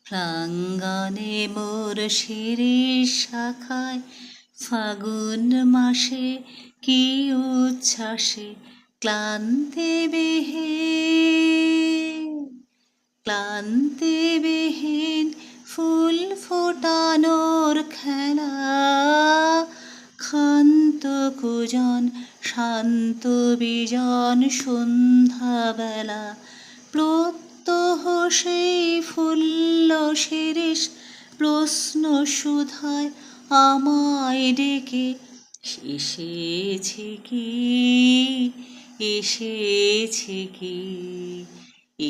প্রাঙ্গণে মোর শিরিষ শাখায় ফাগুন মাসে কি উচ্ছ্বাসে ক্লান্তিবিহীন ফুল ফোটানোর খেলা, ক্ষান্ত কুজন শান্ত বিজন সন্ধ্যাবেলা। প্রত্যহ সেই ফুল্ল শিরিষ প্রশ্ন সুধায় আমায় ডেকে, এসেছে কি, এসেছে কি,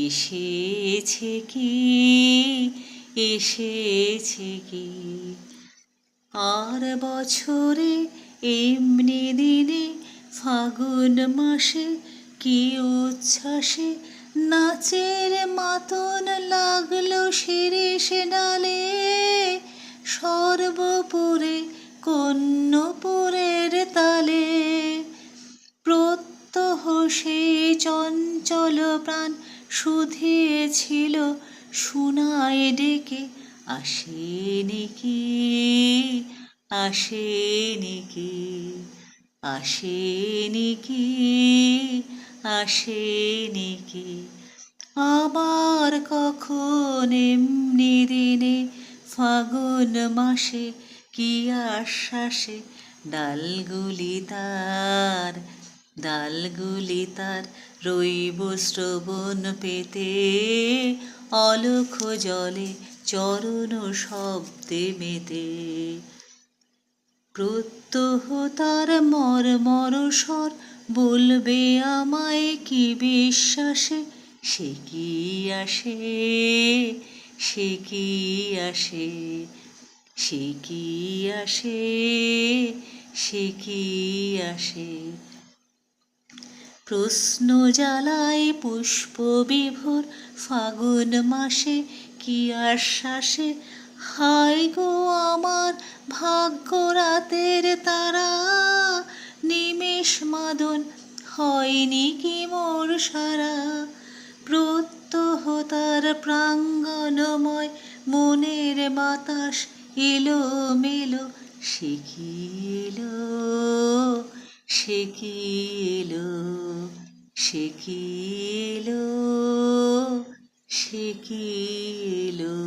এসেছে কি, এসেছে কি। আর বছরে এমনি দিনে ফাগুন মাসে কি উচ্ছ্বাসে নাচের মাতন লাগলো শিরিষ ডালে। সর্বপুরে কন্যপুরের তালে প্রত্যহ সেই চঞ্চল প্রাণ শুধিয়েছিল শুনায় ডেকে, আসেনি কি, আসেনি কি, আসেনি কি, আসেনি কি। আবার কখন এমনি দিনে ফাগুন মাসে কি আশ্বাসে ডালগুলি তার রইব শ্রবণ পেতে, অলখ জলে চরণ শব্দে মেতে। প্রত্যহ তার মর্মর স্বর বলবে আমায় কি বিশ্বাসে, সে কি আসে, সে কি আসে, সে কি আসে, সে কি আসে। প্রশ্ন জ্বালায় পুষ্প বিভোর ফাগুন মাসে কি আশ্বাসে, হায় গো আমার ভাগ্য রাতের তারা, নিমেষ মাদন হয়নি কি মোর সারা। প্রত্যহ তার প্রাঙ্গণময় মনের বাতাস এলো মেলো, সে কি এলো, সে কি এলো, সে কি এলো, সে কি এলো।